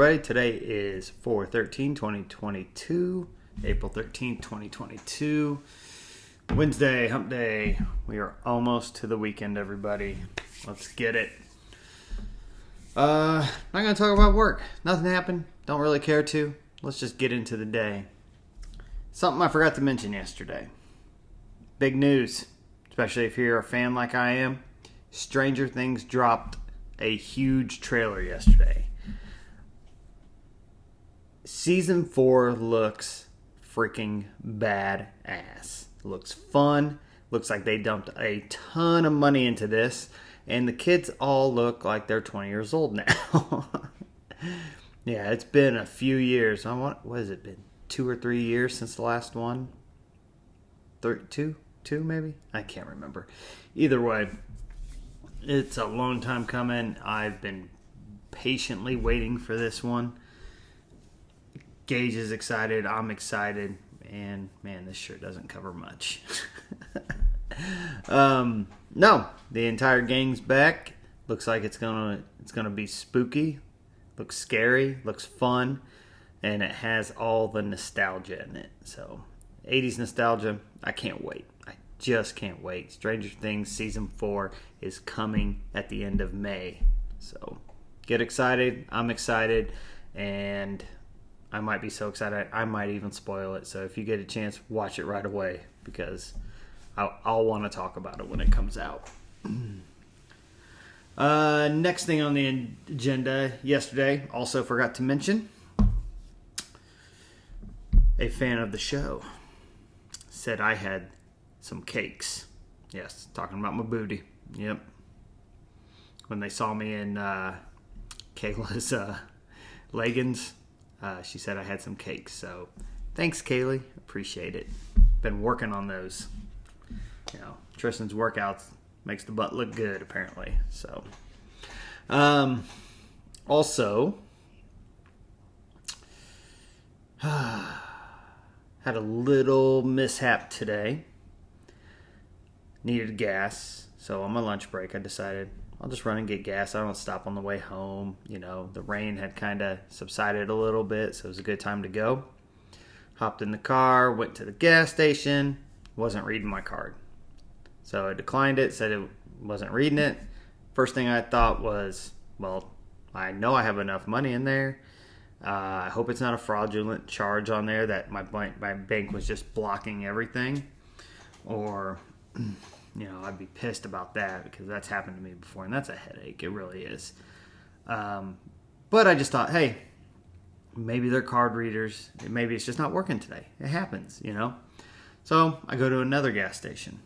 everybody. Today is 4/13/2022, April 13th, 2022. Wednesday, hump day. We are almost to the weekend, everybody. Let's get it. Not going to talk about work. Nothing happened. Don't really care to. Let's just get into the day. Something I forgot to mention yesterday. Big news, especially if you're a fan like I am. Stranger Things dropped a huge trailer yesterday. Season 4 looks freaking badass. Looks fun. Looks like they dumped a ton of money into this. And the kids all look like they're 20 years old now. Yeah, it's been a few years. What has it been? 2 or 3 years since the last one? Two maybe? I can't remember. Either way, it's a long time coming. I've been patiently waiting for this one. Gage is excited. I'm excited. And man, this shirt doesn't cover much. No, the entire gang's back. Looks like it's gonna be spooky. Looks scary. Looks fun. And it has all the nostalgia in it. So, 80s nostalgia. I can't wait. I just can't wait. Stranger Things Season 4 is coming at the end of May. So, get excited. I'm excited. And I might be so excited, I might even spoil it. So if you get a chance, watch it right away because I'll want to talk about it when it comes out. Next thing on the agenda yesterday, also forgot to mention, a fan of the show said I had some cakes. Yes, talking about my booty. Yep. When they saw me in Kayla's leggings, she said I had some cakes. So thanks, Kaylee. Appreciate it. Been working on those. You know, Tristan's workouts makes the butt look good, apparently. So, also, had a little mishap today. Needed gas. So on my lunch break, I decided I'll just run and get gas. I don't stop on the way home. You know, the rain had kind of subsided a little bit, so it was a good time to go. Hopped in the car, went to the gas station, wasn't reading my card. So I declined it, said it wasn't reading it. First thing I thought was, well, I know I have enough money in there. I hope it's not a fraudulent charge on there that my bank was just blocking everything. Or, you know, I'd be pissed about that because that's happened to me before, and that's a headache. It really is. But I just thought, hey, maybe they're card readers. Maybe it's just not working today. It happens, you know. So I go to another gas station.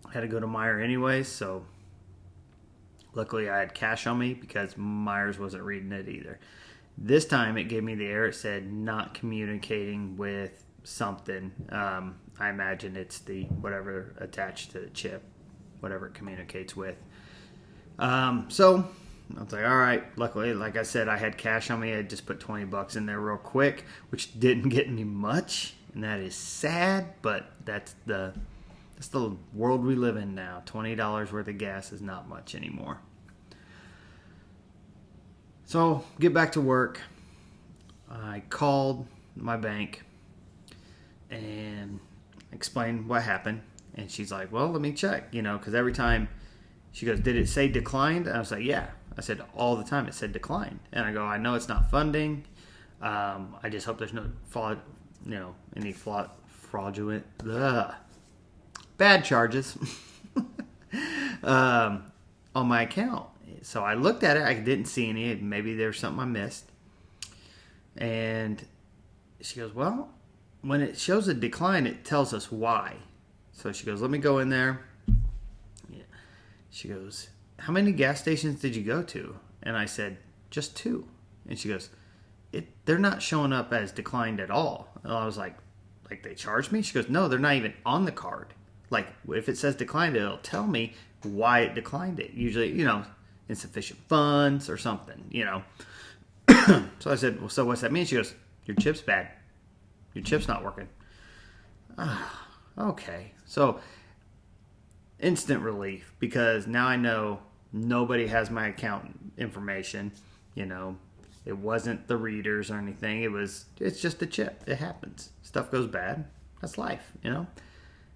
I had to go to Meijer anyways, so luckily I had cash on me because Meijer's wasn't reading it either. This time it gave me the error. It said not communicating with something. I imagine it's the whatever attached to the chip, whatever it communicates with. So I was like, all right. Luckily, like I said, I had cash on me. I just put $20 in there real quick, which didn't get me much, and that is sad. But that's the world we live in now. $20 worth of gas is not much anymore. So get back to work. I called my bank and explained what happened. And she's like, well, let me check, you know, because every time she goes, did it say declined? And I was like, yeah. I said all the time it said declined. And I go, I know it's not funding. I just hope there's no fraudulent, bad charges on my account. So I looked at it. I didn't see any. Maybe there's something I missed. And she goes, well, when it shows a decline, it tells us why. So she goes, let me go in there. Yeah. She goes, how many gas stations did you go to? And I said, just 2. And she goes, they're not showing up as declined at all. And I was like they charged me? She goes, no, they're not even on the card. Like, if it says declined, it'll tell me why it declined it. Usually, you know, insufficient funds or something, you know. So I said, well, so what's that mean? She goes, your chip's bad. Your chip's not working. Okay. So instant relief, because now I know nobody has my account information. You know, It wasn't the readers or anything. It's just a chip. It happens. Stuff goes bad. That's life, you know?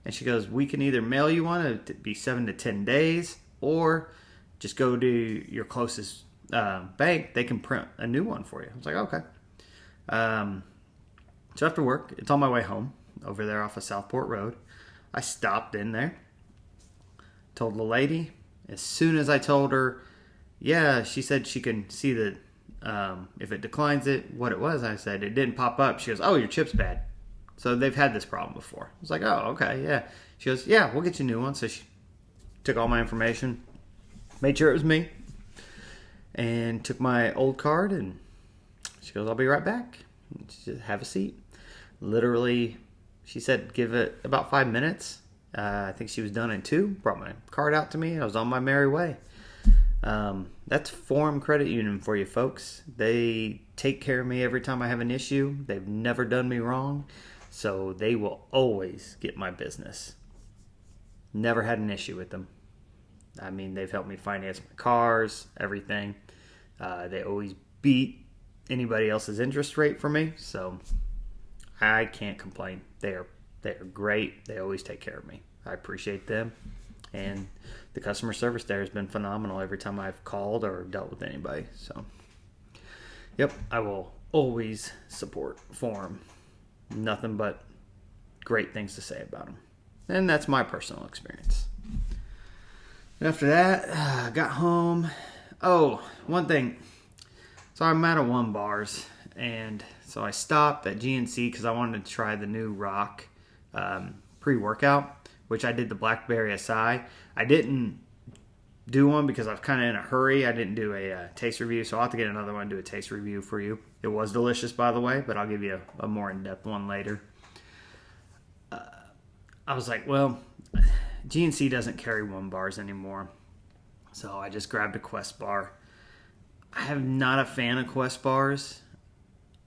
And she goes, we can either mail you one, it'd be 7 to 10 days, or just go to your closest bank. They can print a new one for you. I was like, okay. So after work, it's on my way home over there off of Southport Road. I stopped in there, told the lady. As soon as I told her, yeah, she said she can see that if it declines it, what it was. I said, it didn't pop up. She goes, oh, your chip's bad. So they've had this problem before. I was like, oh, okay, yeah. She goes, yeah, we'll get you a new one. So she took all my information, made sure it was me, and took my old card, and she goes, I'll be right back. She said, have a seat. Literally, she said, give it about 5 minutes. I think she was done in 2. Brought my card out to me. I was on my merry way. That's Forum Credit Union for you, folks. They take care of me every time I have an issue. They've never done me wrong. So they will always get my business. Never had an issue with them. I mean, they've helped me finance my cars, everything. They always beat anybody else's interest rate for me. So I can't complain. They are great. They always take care of me. I appreciate them. And the customer service there has been phenomenal every time I've called or dealt with anybody. So, yep, I will always support Forum. Nothing but great things to say about them. And that's my personal experience. And after that, I got home. Oh, one thing. So I'm at a One Bars. And so I stopped at GNC because I wanted to try the new Rock pre-workout, which I did the Blackberry Acai. I didn't do one because I was kind of in a hurry. I didn't do a taste review, so I'll have to get another one and do a taste review for you. It was delicious, by the way, but I'll give you a more in-depth one later. I was like, well, GNC doesn't carry One Bars anymore, so I just grabbed a Quest bar. I am not a fan of Quest bars,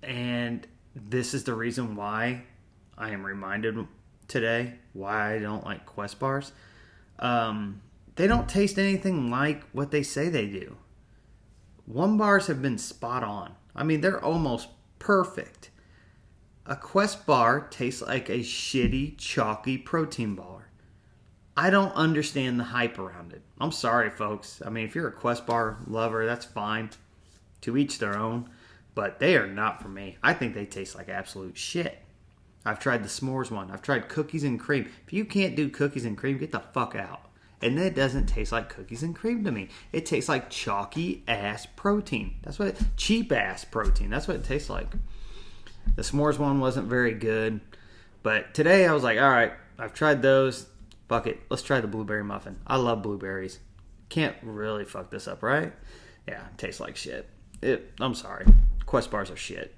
and this is the reason why I am reminded today why I don't like Quest bars. They don't taste anything like what they say they do. One Bars have been spot on. I mean, they're almost perfect. A Quest bar tastes like a shitty, chalky protein bar. I don't understand the hype around it. I'm sorry, folks. I mean, if you're a Quest bar lover, that's fine. To each their own. But they are not for me. I think they taste like absolute shit. I've tried the s'mores one. I've tried cookies and cream. If you can't do cookies and cream, get the fuck out. And it doesn't taste like cookies and cream to me. It tastes like chalky ass protein. Cheap ass protein. That's what it tastes like. The s'mores one wasn't very good. But today I was like, all right, I've tried those. Fuck it. Let's try the blueberry muffin. I love blueberries. Can't really fuck this up, right? Yeah, it tastes like shit. I'm sorry. Quest bars are shit.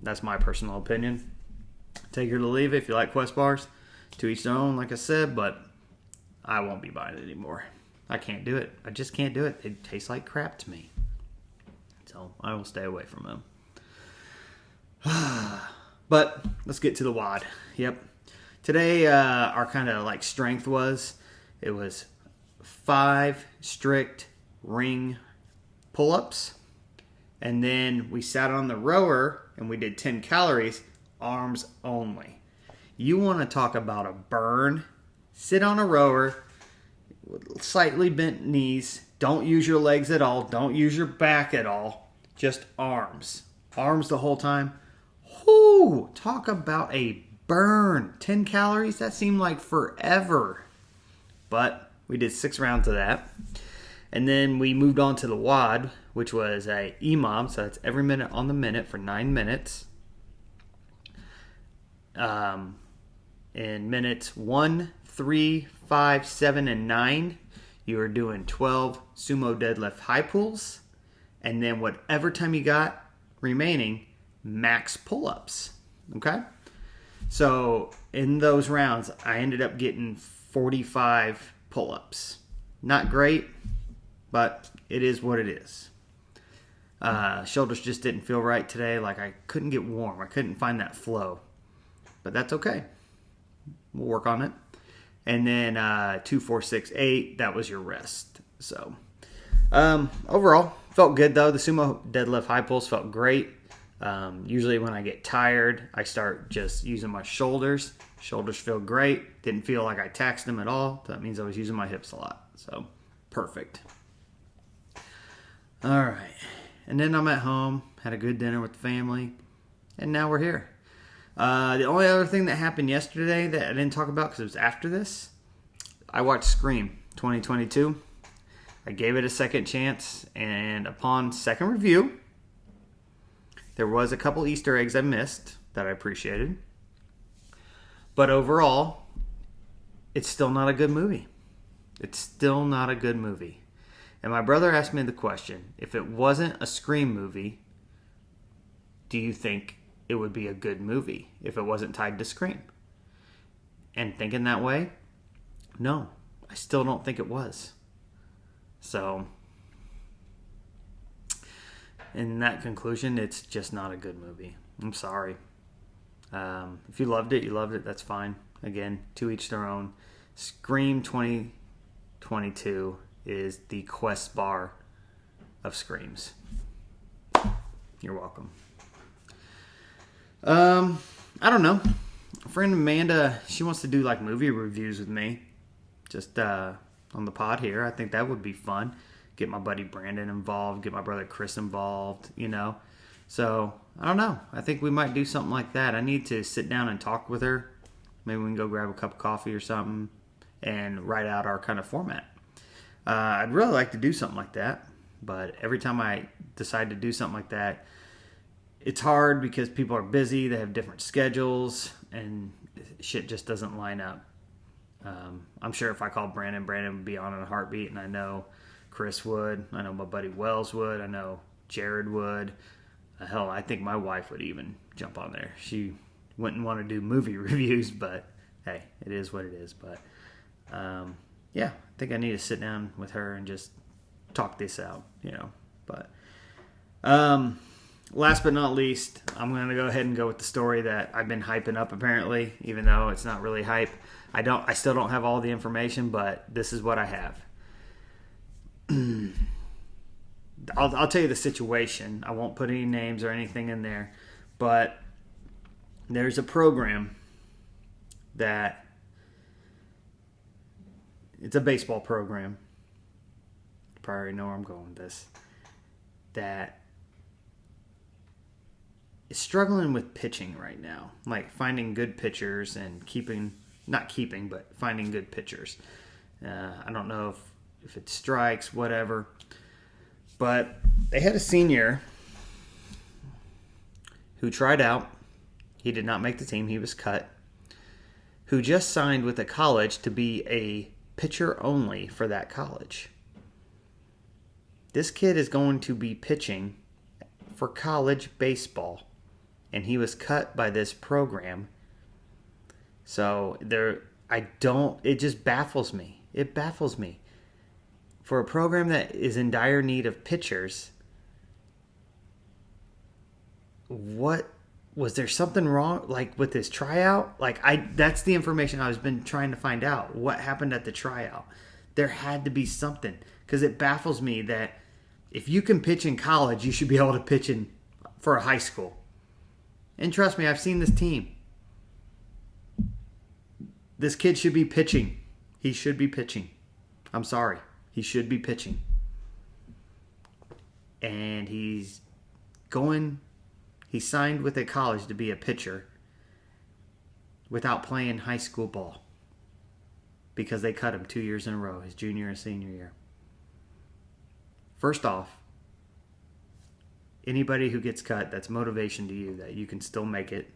That's my personal opinion. Take it or leave it if you like Quest bars. To each their own, like I said, but I won't be buying it anymore. I can't do it. I just can't do it. It tastes like crap to me. So I will stay away from them. But let's get to the WOD. Yep. Today, our kind of like strength was 5 strict ring pull-ups. And then we sat on the rower and we did 10 calories, arms only. You want to talk about a burn? Sit on a rower with slightly bent knees. Don't use your legs at all. Don't use your back at all. Just arms. Arms the whole time. Whoo! Talk about a burn. 10 calories? That seemed like forever. But we did 6 rounds of that. And then we moved on to the WOD, which was a EMOM. So that's every minute on the minute for 9 minutes. In minutes 1, 3, 5, 7, and 9, you are doing 12 sumo deadlift high pulls. And then whatever time you got remaining, max pull-ups. Okay? So in those rounds, I ended up getting 45 pull-ups. Not great, but it is what it is. Shoulders just didn't feel right today. Like I couldn't get warm. I couldn't find that flow. But that's okay. We'll work on it. And then 2, 4, 6, 8, that was your rest. So overall, Felt good though. The sumo deadlift high pulls felt great. Usually when I get tired, I start just using my shoulders. Shoulders feel great. Didn't feel like I taxed them at all. That means I was using my hips a lot. So, perfect. All right. And then I'm at home, had a good dinner with the family, and now we're here. The only other thing that happened yesterday that I didn't talk about because it was after this, I watched Scream 2022. I gave it a second chance, and upon second review, there was a couple Easter eggs I missed that I appreciated. But overall, it's still not a good movie. It's still not a good movie. And my brother asked me the question, if it wasn't a Scream movie, do you think it would be a good movie if it wasn't tied to Scream? And thinking that way, no, I still don't think it was. So, in that conclusion, it's just not a good movie. I'm sorry. If you loved it, you loved it. That's fine. Again, to each their own. Scream 2022 is the Quest bar of Screams. You're welcome. I don't know. A friend Amanda, she wants to do like movie reviews with me. Just on the pod here. I think that would be fun. Get my buddy Brandon involved. Get my brother Chris involved, you know. So, I don't know. I think we might do something like that. I need to sit down and talk with her. Maybe we can go grab a cup of coffee or something and write out our kind of format. I'd really like to do something like that. But every time I decide to do something like that, it's hard because people are busy. They have different schedules. And shit just doesn't line up. I'm sure if I called Brandon would be on in a heartbeat. And I know Chris would. I know my buddy Wells would. I know Jared would. Hell, I think my wife would even jump on there. She wouldn't want to do movie reviews, but hey, it is what it is. But yeah, I think I need to sit down with her and just talk this out, you know. But last but not least, I'm going to go ahead and go with the story that I've been hyping up apparently, even though it's not really hype. I still don't have all the information, but this is what I have. I'll tell you the situation. I won't put any names or anything in there, but there's a program that it's a baseball program. You probably already know where I'm going with this. That is struggling with pitching right now, like finding good pitchers and finding good pitchers. I don't know if it strikes, whatever. But they had a senior who tried out. He did not make the team. He was cut. Who just signed with a college to be a pitcher only for that college. This kid is going to be pitching for college baseball. And he was cut by this program. So it just baffles me. It baffles me. For a program that is in dire need of pitchers, what was there something wrong like with his tryout? That's the information I've been trying to find out. What happened at the tryout? There had to be something, because it baffles me that if you can pitch in college, you should be able to pitch for a high school. And trust me, I've seen this team. This kid should be pitching. He should be pitching. I'm sorry. He should be pitching. And he signed with a college to be a pitcher without playing high school ball because they cut him 2 years in a row, his junior and senior year. First off, anybody who gets cut, that's motivation to you that you can still make it.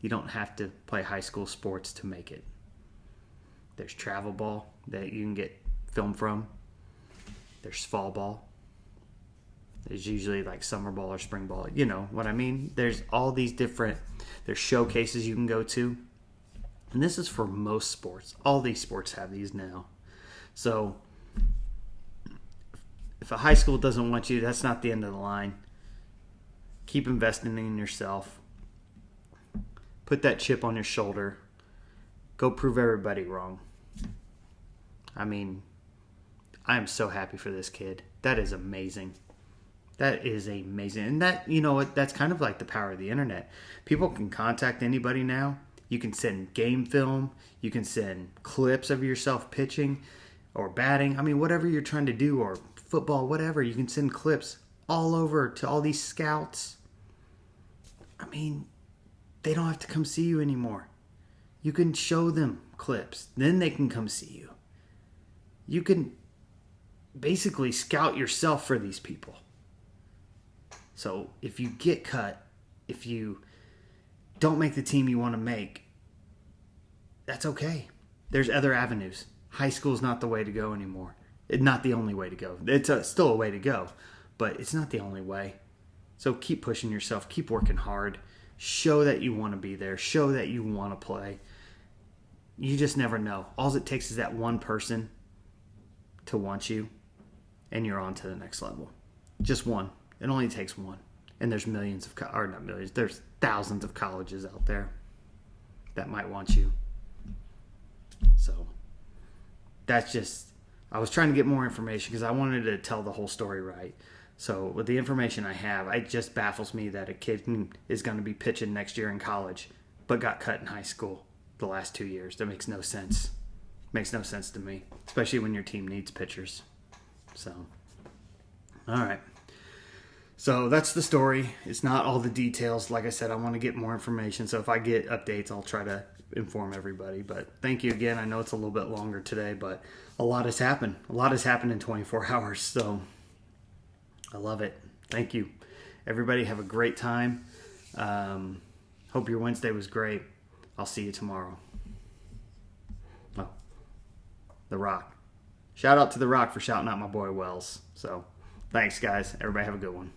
You don't have to play high school sports to make it. There's travel ball that you can get film from. There's fall ball. There's usually like summer ball or spring ball. You know what I mean? There's all these different, there's showcases you can go to. And this is for most sports. All these sports have these now. So if a high school doesn't want you, that's not the end of the line. Keep investing in yourself. Put that chip on your shoulder. Go prove everybody wrong. I mean, I am so happy for this kid. That is amazing. That is amazing. And that, you know what, that's kind of like the power of the internet. People can contact anybody now. You can send game film, you can send clips of yourself pitching or batting. I mean, whatever you're trying to do, or football, whatever, you can send clips all over to all these scouts. I mean, they don't have to come see you anymore. You can show them clips, then they can come see you. You can basically scout yourself for these people. So if you get cut, if you don't make the team you want to make, that's okay. There's other avenues. High school's not the way to go anymore. It's not the only way to go. It's still a way to go, but it's not the only way. So keep pushing yourself. Keep working hard. Show that you want to be there. Show that you want to play. You just never know. All it takes is that one person to want you, and you're on to the next level. Just one. It only takes one. And there's millions of, or not millions, there's thousands of colleges out there that might want you. So that's just, I was trying to get more information because I wanted to tell the whole story right. So with the information I have, it just baffles me that a kid is going to be pitching next year in college, but got cut in high school the last 2 years. That makes no sense. Makes no sense to me, especially when your team needs pitchers. So, all right. So that's the story. It's not all the details. Like I said, I want to get more information. So if I get updates, I'll try to inform everybody. But thank you again. I know it's a little bit longer today, but a lot has happened. A lot has happened in 24 hours. So I love it. Thank you. Everybody have a great time. Hope your Wednesday was great. I'll see you tomorrow. Oh, The Rock. Shout out to The Rock for shouting out my boy Wells. So thanks, guys. Everybody have a good one.